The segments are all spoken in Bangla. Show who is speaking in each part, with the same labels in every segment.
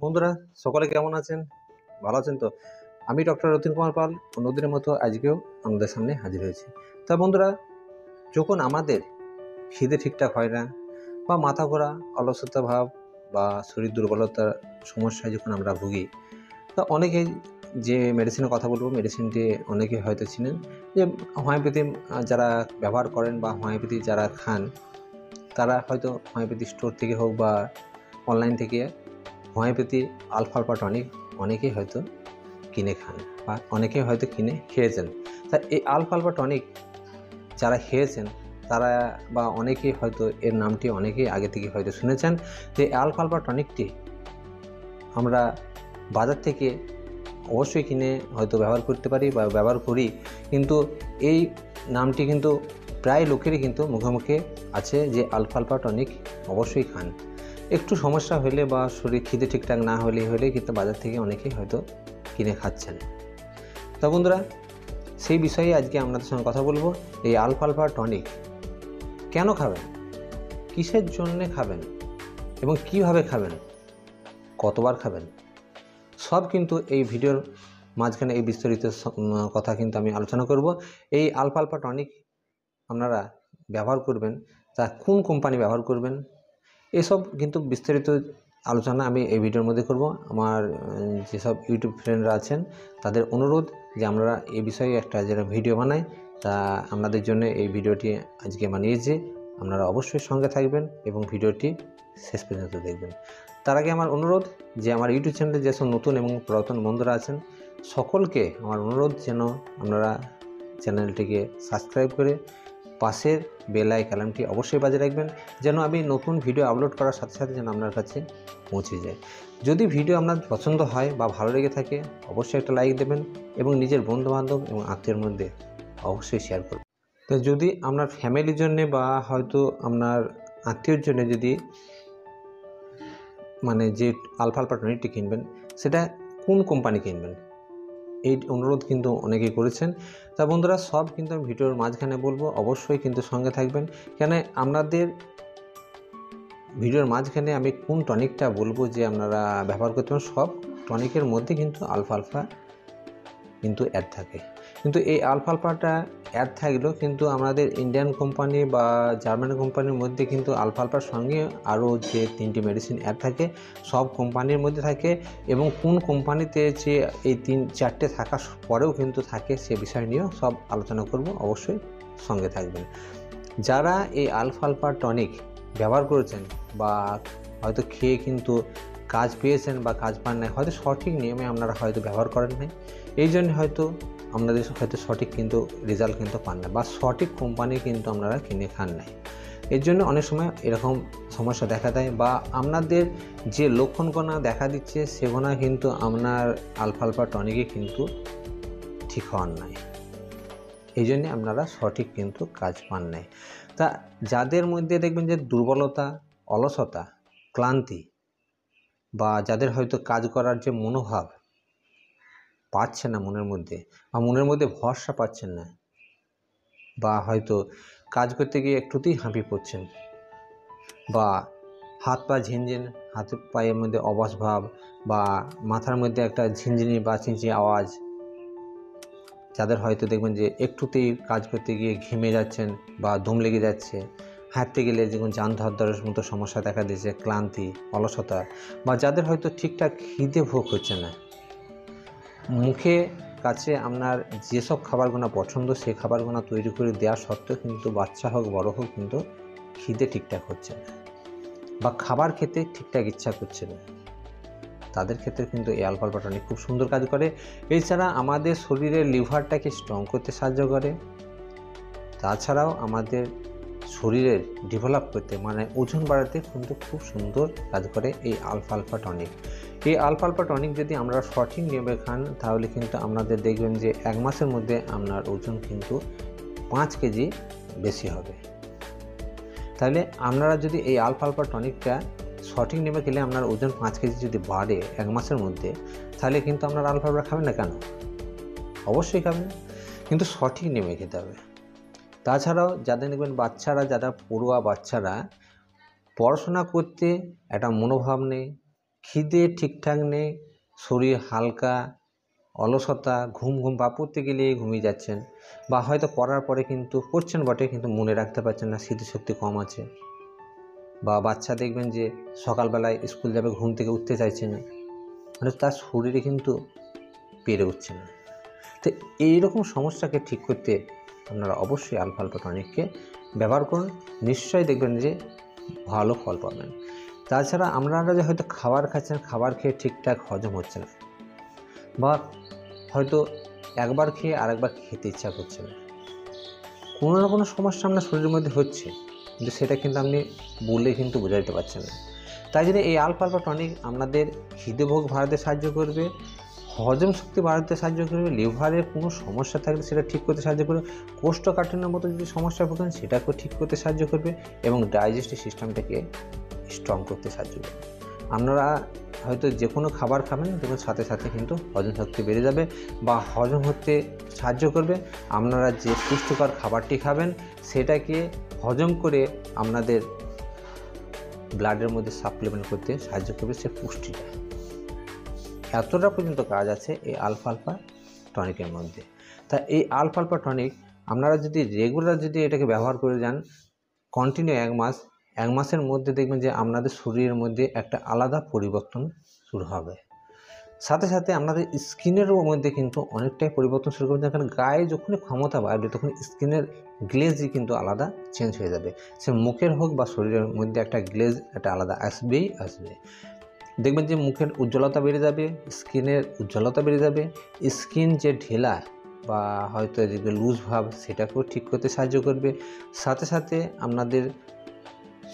Speaker 1: বন্ধুরা, সকলে কেমন আছেন? ভালো আছেন তো? আমি ডক্টর রতিন কুমার পাল অন্যদিনের মতো আজকেও আমাদের সামনে হাজির হয়েছি। তা বন্ধুরা, যখন আমাদের খিদে ঠিকঠাক হয় না বা মাথা ঘোরা, অলসতা ভাব বা শরীর দুর্বলতার সমস্যায় যখন আমরা ভুগি, তা অনেকেই যে মেডিসিনের কথা বলবো, মেডিসিনটি অনেকে হয়তো চিনেন যে হোমিওপ্যাথি যারা ব্যবহার করেন বা হোমিওপ্যাথি যারা খান, তারা হয়তো হোমিওপ্যাথি স্টোর থেকে হোক বা অনলাইন থেকে হোমিওপ্যাথি আলফা টনিক অনেকেই হয়তো কিনে খান বা অনেকেই হয়তো কিনে খেয়েছেন। তা এই আলফা টনিক যারা খেয়েছেন তারা বা অনেকেই হয়তো এর নামটি অনেকেই আগে থেকে হয়তো শুনেছেন যে আলফা টনিকটি আমরা বাজার থেকে অবশ্যই কিনে হয়তো ব্যবহার করতে পারি বা ব্যবহার করি, কিন্তু এই নামটি কিন্তু প্রায় লোকেরই কিন্তু মুখে মুখে আছে যে আলফা টনিক অবশ্যই খান। একটু সমস্যা হলে বা শরীর খিদে ঠিকঠাক না হলে কিন্তু বাজার থেকে অনেকেই হয়তো কিনে খাচ্ছেন। তা বন্ধুরা, সেই বিষয়ে আজকে আপনাদের সঙ্গে কথা বলবো। এই আলফা টনিক কেন খাবেন, কিসের জন্যে খাবেন এবং কিভাবে খাবেন, কতবার খাবেন, সব কিন্তু এই ভিডিওর মাঝখানে এই বিস্তারিত কথা কিন্তু আমি আলোচনা করব। এই আলফা টনিক আপনারা ব্যবহার করবেন, তা কোন কোম্পানি ব্যবহার করবেন, এসব কিন্তু বিস্তারিত আলোচনা আমি এই ভিডিওর মধ্যে করব। আমার যেসব ইউটিউব ফ্রেন্ডরা আছেন তাদের অনুরোধ যে আমরা এই বিষয়ে একটা যেটা ভিডিও বানাই, তা আপনাদের জন্য এই ভিডিওটি আজকে বানিয়েছি। আপনারা অবশ্যই সঙ্গে থাকবেন এবং ভিডিওটি শেষ পর্যন্ত দেখবেন। তার আগে আমার অনুরোধ যে আমার ইউটিউব চ্যানেলে যেসব নতুন এবং পুরাতন বন্ধুরা আছেন সকলকে আমার অনুরোধ যেন আপনারা চ্যানেলটিকে সাবস্ক্রাইব করে পাশের বেল আইকনটি অবশ্যই বাজিয়ে রাখবেন, যেন আমি নতুন ভিডিও আপলোড করার সাথে সাথে যেন আপনার কাছে পৌঁছে যায়। যদি ভিডিও আপনার পছন্দ হয় বা ভালো লেগে থাকে অবশ্যই একটা লাইক দেবেন এবং নিজের বন্ধুবান্ধব এবং আত্মীয়ের মধ্যে অবশ্যই শেয়ার করবেন। তো যদি আপনার ফ্যামিলির জন্যে বা হয়তো আপনার আত্মীয়র জন্য যদি যে আলফা টনিকটি কিনবেন সেটা কোন কোম্পানি কিনবেন, এই অনুরোধ কিন্তু অনেকেই করেছেন। তা বন্ধুরা, সব কিন্তু আমি ভিডিওর মাঝখানে বলবো, অবশ্যই কিন্তু সঙ্গে থাকবেন। কেন আপনাদের ভিডিওর মাঝখানে আমি কোন টনিকটা বলবো যে আপনারা ব্যবহার করতে পারেন, সব টনিকের মধ্যে কিন্তু আলফা কিন্তু অ্যাড থাকে। কিন্তু এই আলফাটা অ্যাড থাকলেও কিন্তু আমাদের ইন্ডিয়ান কোম্পানি বা জার্মান কোম্পানির মধ্যে কিন্তু আলফার সঙ্গে আরও যে 3টি মেডিসিন অ্যাড থাকে সব কোম্পানির মধ্যে থাকে, এবং কোন কোম্পানিতে যে এই 3-4টে থাকার পরেও কিন্তু থাকে সে বিষয় নিয়েও সব আলোচনা করব, অবশ্যই সঙ্গে থাকবেন। যারা এই আলফা টনিক ব্যবহার করেছেন বা হয়তো খেয়ে কিন্তু কাজ পেয়েছেন বা কাজ পান নাই, হয়তো সঠিক নিয়মে আপনারা হয়তো ব্যবহার করেন নাই, এই জন্য হয়তো আপনাদের হয়তো সঠিক কিন্তু রেজাল্ট কিন্তু পান না বা সঠিক কোম্পানি কিন্তু আপনারা কিনে খান নাই। এর জন্য অনেক সময় এরকম সমস্যা দেখা দেয় বা আপনাদের যে লক্ষণকণা দেখা দিচ্ছে সেগুলো কিন্তু আপনার আলফা টনিকে কিন্তু ঠিক হওয়ার নাই, এই জন্যে আপনারা সঠিক কিন্তু কাজ পান নাই। তা যাদের মধ্যে দেখবেন যে দুর্বলতা, অলসতা, ক্লান্তি বা যাদের হয়তো কাজ করার যে মনোভাব পাচ্ছেন না মনের মধ্যে বা মনের মধ্যে ভরসা পাচ্ছেন না, বা হয়তো কাজ করতে গিয়ে একটুতেই হাঁপিয়ে পড়ছেন, বা হাত পা ঝিনঝিন, হাত পায়ের মধ্যে অবশ ভাব বা মাথার মধ্যে একটা ঝিনঝিনি বা চিনচি আওয়াজ, যাদের হয়তো দেখবেন যে একটুতেই কাজ করতে গিয়ে ঘেমে যাচ্ছেন বা দম লেগে যাচ্ছে, হাঁটতে গেলে যেমন যান ধরধরের মতো সমস্যা দেখা দিয়েছে, ক্লান্তি, অলসতা, বা যাদের হয়তো ঠিকঠাক খিদে ভোগ হচ্ছে না, মুখে কাছে আপনার যেসব খাবারগুলো পছন্দ সেই খাবারগুলো তৈরি করে দেওয়া সত্ত্বেও কিন্তু বাচ্চা হোক বড় হোক কিন্তু খিদে ঠিকঠাক হচ্ছে না বা খাবার খেতে ঠিকঠাক ইচ্ছা করছে না, তাদের ক্ষেত্রে কিন্তু এই আলফা টনিক খুব সুন্দর কাজ করে। এছাড়া আমাদের শরীরের লিভারটাকে স্ট্রং করতে সাহায্য করে, তাছাড়াও আমাদের শরীরের ডেভেলপ করতে ওজন বাড়াতে কিন্তু খুব সুন্দর কাজ করে এই আলফা টনিক। এই আলফা টনিক যদি আমরা সঠিক নিয়মে খান তাহলে কিন্তু আপনাদের দেখবেন যে 1 মাসের মধ্যে আপনার ওজন কিন্তু 5 কেজি বেশি হবে। তাহলে আপনারা যদি এই আলফা টনিকটা সঠিক নিয়মে খেলে আপনার ওজন 5 কেজি যদি বাড়ে 1 মাসের মধ্যে, তাহলে কিন্তু আপনার আলফা খাবেন না কেন? অবশ্যই খাবেন, কিন্তু সঠিক নিয়মে খেতে হবে। তাছাড়াও যাদের দেখবেন যারা পড়ুয়া বাচ্চারা পড়াশোনা করতে একটা মনোভাব নেই, খিদে ঠিকঠাক নেই, শরীর হালকা, অলসতা, ঘুম বা পড়তে গেলে ঘুমিয়ে যাচ্ছেন, বা হয়তো পড়ার পরে কিন্তু পড়ছেন বটে কিন্তু মনে রাখতে পারছেন না, স্মৃতিশক্তি কম আছে, বা বাচ্চা দেখবেন যে সকালবেলায় স্কুল যাবে, ঘুম থেকে উঠতে চাইছে না, মানে তার শরীরে কিন্তু পেরে উঠছে না। তো এইরকম সমস্যাকে ঠিক করতে আপনারা অবশ্যই আলফা টনিককে ব্যবহার করুন, নিশ্চয়ই দেখবেন যে ভালো ফল পাবেন। তাছাড়া আপনারা যে হয়তো খাবার খাচ্ছেন, খাবার খেয়ে ঠিকঠাক হজম হচ্ছে না, বা হয়তো একবার খেয়ে আরেকবার খেতে ইচ্ছা করছে না, কোনো না কোনো সমস্যা আপনার শরীরের মধ্যে হচ্ছে, কিন্তু সেটা কিন্তু আপনি বলে কিন্তু বোঝাতে পারছেন না। তাই জন্য এই আলফা টনিক আপনাদের খিদেভোগ বাড়াতে সাহায্য করবে, হজম শক্তি বাড়াতে সাহায্য করবে, লিভারের কোনো সমস্যা থাকলে সেটা ঠিক করতে সাহায্য করবে, কোষ্ঠকাঠিন্যের মতো যদি সমস্যা ভোগেন সেটাকেও ঠিক করতে সাহায্য করবে, এবং ডাইজেস্টিভ সিস্টেমটাকে স্ট্রং করতে সাহায্য করবে। আপনারা হয়তো যে কোনো খাবার খাবেন, দেখুন সাথে সাথে কিন্তু হজম শক্তি বেড়ে যাবে বা হজম হতে সাহায্য করবে। আপনারা যে পুষ্টিকর খাবারটি খাবেন সেটাকে হজম করে আপনাদের ব্লাডের মধ্যে সাপ্লিমেন্ট করতে সাহায্য করবে সে পুষ্টিটা। এতটা পর্যন্ত কাজ আছে এই আলফা টনিকের মধ্যে। তা এই আলফা টনিক আপনারা যদি রেগুলার যদি এটাকে ব্যবহার করে যান কন্টিনিউ 1 মাসের মধ্যে দেখবেন যে আপনাদের শরীরের মধ্যে একটা আলাদা পরিবর্তন শুরু হবে। সাথে সাথে আপনাদের স্কিনেরও মধ্যে কিন্তু অনেকটাই পরিবর্তন শুরু করবে, কারণ গায়ে যখনই ক্ষমতা বাড়বে তখন স্কিনের গ্লেজই কিন্তু আলাদা চেঞ্জ হয়ে যাবে, সে মুখের হোক বা শরীরের মধ্যে একটা গ্লেজ একটা আলাদা আসবে। দেখবেন যে মুখের উজ্জ্বলতা বেড়ে যাবে, স্কিনের উজ্জ্বলতা বেড়ে যাবে, স্কিন যে ঢেলা বা হয়তো যে লুজ ভাব সেটাকেও ঠিক করতে সাহায্য করবে। সাথে সাথে আপনাদের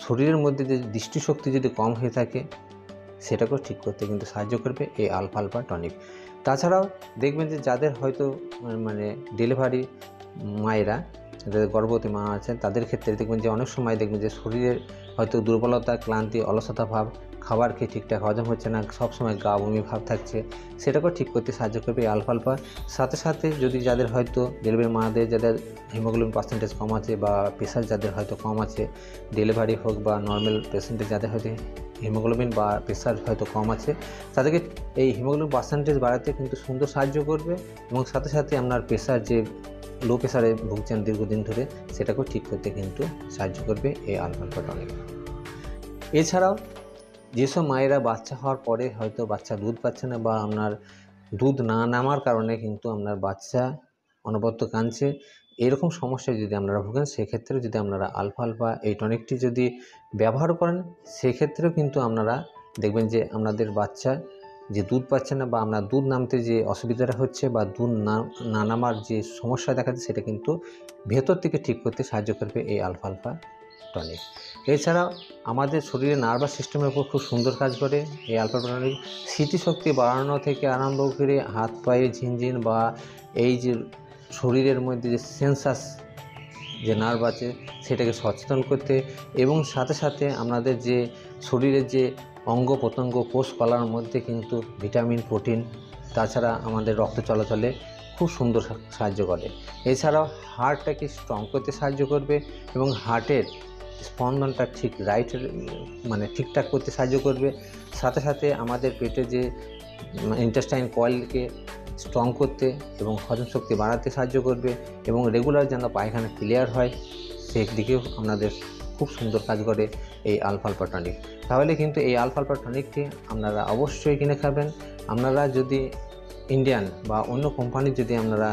Speaker 1: শরীরের মধ্যে যে দৃষ্টিশক্তি যদি কম হয়ে থাকে সেটাকেও ঠিক করতে কিন্তু সাহায্য করবে এই আলফা টনিক। তাছাড়াও দেখবেন যে যাদের হয়তো মানে ডেলিভারি মায়েরা, যাদের গর্ভবতী মা আছেন তাদের ক্ষেত্রে দেখবেন যে অনেক সময় দেখবেন যে শরীরের হয়তো দুর্বলতা, ক্লান্তি, অলসতা ভাব, খাবার খেয়ে ঠিকঠাক হজম হচ্ছে না, সবসময় গা বমি ভাব থাকছে, সেটাকেও ঠিক করতে সাহায্য করবে এই আলফা। সাথে সাথে যদি যাদের হয়তো ডেলিভারি মাদের যাদের হিমোগ্লোবিন পার্সেন্টেজ কম আছে বা প্রেশার যাদের হয়তো কম আছে, ডেলিভারি হোক বা নর্মাল পেশেন্টের যাদের হয়তো হিমোগ্লোবিন বা প্রেশার হয়তো কম আছে, তাদেরকে এই হিমোগ্লোবিন পার্সেন্টেজ বাড়াতে কিন্তু সুন্দর সাহায্য করবে, এবং সাথে সাথে আপনার প্রেশার যে লো প্রেশারে ভুগছেন দীর্ঘদিন ধরে সেটাকেও ঠিক করতে কিন্তু সাহায্য করবে এই আলফা টনিক। এছাড়াও যেসব মায়েরা বাচ্চা হওয়ার পরে হয়তো বাচ্চা দুধ পাচ্ছে না বা আপনার দুধ না নামার কারণে কিন্তু আপনার বাচ্চা অনবরত কাঁদছে, এরকম সমস্যায় যদি আপনারা ভোগেন সেক্ষেত্রে যদি আপনারা আলফা এই টনিকটি যদি ব্যবহার করেন সেক্ষেত্রেও কিন্তু আপনারা দেখবেন যে আপনাদের বাচ্চা যে দুধ পাচ্ছে না বা আপনার দুধ নামতে যে অসুবিধাটা হচ্ছে বা দুধ না নামার যে সমস্যা দেখা যাচ্ছে সেটা কিন্তু ভেতর থেকে ঠিক করতে সাহায্য করবে এই আলফা টনিক। এছাড়াও আমাদের শরীরে নার্ভাস সিস্টেমের উপর খুব সুন্দর কাজ করে এই আলফা টনিক। স্মৃতিশক্তি বাড়ানো থেকে আরম্ভ করে হাত পায়ে ঝিনঝিন বা এই যে শরীরের মধ্যে যে সেন্সাস যে নার্ভ আছে সেটাকে সচেতন করতে, এবং সাথে সাথে আমাদের যে শরীরের যে অঙ্গ প্রত্যঙ্গ কোষ কলার মধ্যে কিন্তু ভিটামিন, প্রোটিন, তাছাড়া আমাদের রক্ত চলাচলে খুব সুন্দর সাহায্য করে। এছাড়াও হার্টটাকে স্ট্রং করতে সাহায্য করবে এবং হার্টের স্পন্দনটা ঠিক রাইটের মানে ঠিকঠাক করতে সাহায্য করবে। সাথে সাথে আমাদের পেটে যে ইন্টেস্টাইন কয়েলকে স্ট্রং করতে এবং হজম শক্তি বাড়াতে সাহায্য করবে, এবং রেগুলার যেন পায়খানা ক্লিয়ার হয় সেই দিকেও আপনাদের খুব সুন্দর কাজ করে এই আলফা টনিক। তাহলে কিন্তু এই আলফা টনিকটি আপনারা অবশ্যই কিনে খাবেন। আপনারা যদি ইন্ডিয়ান বা অন্য কোম্পানির যদি আপনারা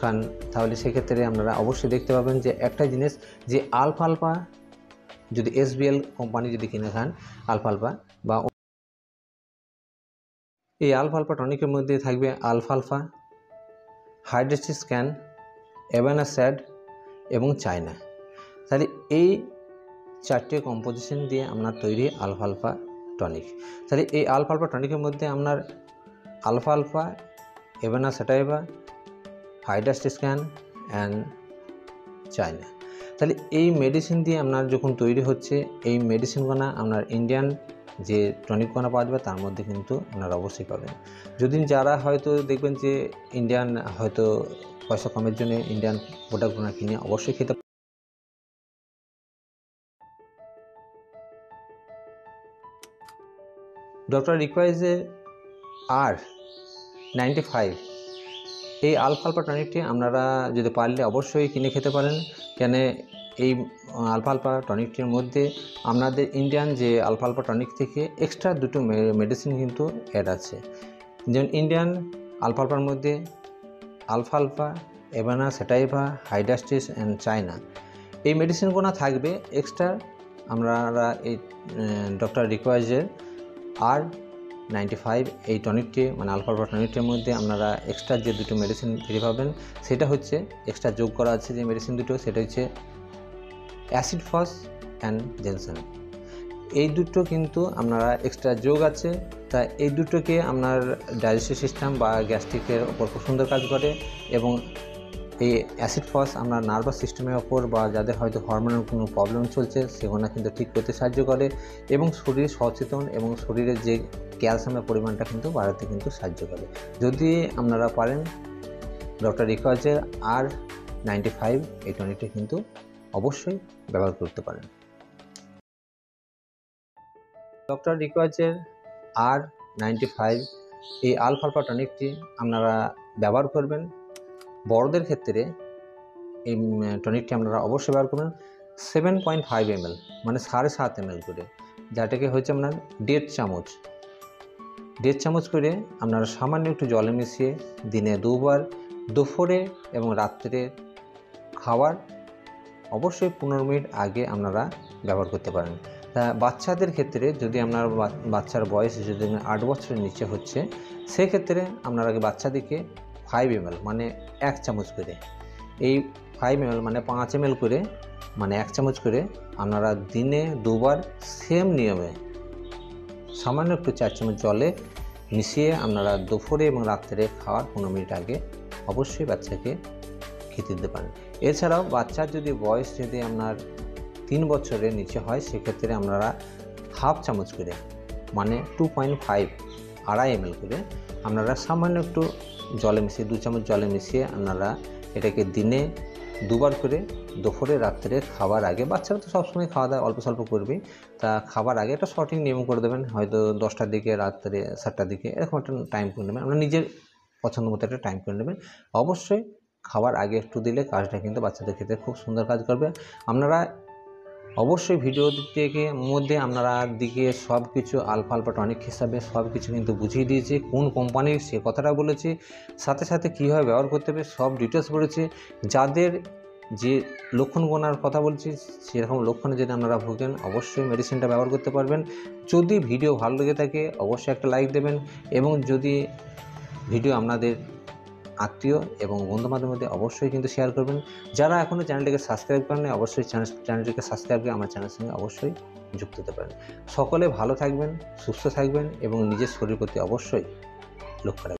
Speaker 1: খান তাহলে সেক্ষেত্রে আপনারা অবশ্যই দেখতে পাবেন যে একটা জিনিস যে আলফা যদি SBL কোম্পানি যদি কিনে খান আলফা বা এই আলফা টনিকের মধ্যে থাকবে আলফা, হাইড্রেসি স্ক্যান, এভানা স্যাড এবং চায়না। তাহলে এই 4টে কম্পোজিশন দিয়ে আপনার তৈরি আলফা টনিক। তাহলে এই আলফা টনিকের মধ্যে আপনার আলফা, এভানা স্যাটাইভা, হাইড্রেসি স্ক্যান অ্যান্ড চায়না। তাহলে এই মেডিসিন দিয়ে আপনার যখন তৈরি হচ্ছে এই মেডিসিনগুলো আপনার ইন্ডিয়ান যে টনিকগুলো পাওয়া যাবে তার মধ্যে কিন্তু আপনারা অবশ্যই পাবেন। যদি যারা হয়তো দেখবেন যে ইন্ডিয়ান হয়তো পয়সা কমের জন্য ইন্ডিয়ান প্রোডাক্টগুলো কিনে অবশ্যই খেতে ডক্টর রিকোয়াইজে R95 এই আলফালফা টনিকটি আপনারা যদি পারলে অবশ্যই কিনে খেতে পারেন। কেন এই আলফালফা টনিকটির মধ্যে আপনাদের ইন্ডিয়ান যে আলফালফা টনিক থেকে এক্সট্রা দুটো মেডিসিন কিন্তু অ্যাড আছে। যেমন ইন্ডিয়ান আলফালফার মধ্যে আলফালফা, এভানা, সেটাইভা, হাইড্রাস্টিস অ্যান্ড চায়না এই মেডিসিনগুলো থাকবে এক্সট্রা। আপনারা এই ডক্টর রিকোয়াইজের R95 এই টনিকটি মানে আলফালফা টনিকটির মধ্যে আপনারা এক্সট্রা যে দুটো মেডিসিন ফ্রি পাবেন, সেটা হচ্ছে এক্সট্রা যোগ করা আছে যে মেডিসিন দুটো, সেটা হচ্ছে অ্যাসিড ফস অ্যান্ড জেনসেন। এই দুটো কিন্তু আপনারা এক্সট্রা যোগ আছে। তা এই দুটোকে আপনার ডাইজেস্টিভ সিস্টেম বা গ্যাস্ট্রিকের ওপর খুব সুন্দর কাজ করে এবং এই অ্যাসিড ফস আপনার নার্ভাস সিস্টেমের ওপর বা যাদের হয়তো হরমোনাল কোনো প্রবলেম চলছে সেগুলো কিন্তু ঠিক করতে সাহায্য করে এবং শরীর সচেতন এবং শরীরের যে ক্যালসিয়ামের পরিমাণটা কিন্তু বাড়াতে কিন্তু সাহায্য করে। যদি আপনারা পারেন ডক্টর রিকোয়াইজের R95 এই টনিকটি কিন্তু অবশ্যই ব্যবহার করতে পারেন। ডক্টর রিকোয়াইজের R95 এই আলফালফা টনিকটি আপনারা ব্যবহার করবেন। বড়দের ক্ষেত্রে এই টনিকটি আপনারা অবশ্যই ব্যবহার করবেন 7.5 ml মানে 7.5 ml করে, যেটাকে হচ্ছে আপনার 1.5 চামচ করে আপনারা সামান্য একটু জলে মিশিয়ে দিনে 2 বার দুপুরে এবং রাত্রে খাওয়ার অবশ্যই 15 মিনিট আগে আপনারা ব্যবহার করতে পারেন। তা বাচ্চাদের ক্ষেত্রে যদি আপনার বাচ্চার বয়স যদি 8 বছরের নিচে হচ্ছে সেক্ষেত্রে আপনারা বাচ্চাদেরকে 5 ml মানে 1 চামচ করে, এই 5 ml মানে 5 ml করে মানে 1 চামচ করে আপনারা দিনে 2 বার সেম নিয়মে সামান্য একটু 4 চামচ জলে মিশিয়ে আপনারা দুপুরে এবং রাত্রে খাওয়ার 15 মিনিট আগে অবশ্যই বাচ্চাকে খেতে দিতে পারেন। এছাড়াও বাচ্চার যদি বয়স যদি আপনার 3 বছরের নিচে হয় সেক্ষেত্রে আপনারা হাফ চামচ করে মানে 2.5 আড়াই ml করে আপনারা সামান্য একটু জলে মিশিয়ে 2 চামচ জলে মিশিয়ে আপনারা এটাকে দিনে 2 বার করে দুপুরে রাত্রে খাবার আগে, বাচ্চারা তো সবসময় খাওয়া দাওয়া অল্প স্বল্প করবে, তা খাবার আগে একটা সঠিক নিয়ম করে দেবেন, হয়তো 10টার দিকে রাত্রে 7টার দিকে এরকম একটা টাইম করে নেবেন, আপনার নিজের পছন্দ মতো একটা টাইম করে নেবেন। অবশ্যই খাবার আগে একটু দিলে কাজটা কিন্তু বাচ্চাদের ক্ষেত্রে খুব সুন্দর কাজ করবে। আপনারা অবশ্যই ভিডিও থেকে মধ্যে আপনারা দিকে সব কিছু আলফালফা টনিক হিসাবে সব কিছু কিন্তু বুঝিয়ে দিয়েছি, কোন কোম্পানির সে কথাটা বলেছি, সাথে সাথে কীভাবে ব্যবহার করতে হবে সব ডিটেলস বলেছি। যাদের যে লক্ষণ গোনার কথা বলছি সেরকম লক্ষণে যদি আপনারা ভোগেন অবশ্যই মেডিসিনটা ব্যবহার করতে পারবেন। যদি ভিডিও ভালো লেগে থাকে অবশ্যই একটা লাইক দেবেন এবং যদি ভিডিও আপনাদের আত্মীয় এবং বন্ধুবান্ধবের মধ্যে অবশ্যই কিন্তু শেয়ার করবেন। যারা এখনও চ্যানেলটিকে সাবস্ক্রাইব করেন অবশ্যই চ্যানেলটিকে সাবস্ক্রাইব করে আমার চ্যানেলের সঙ্গে অবশ্যই যুক্ত হতে পারেন। সকলে ভালো থাকবেন, সুস্থ থাকবেন এবং নিজের শরীর প্রতি অবশ্যই লক্ষ্য রাখবেন।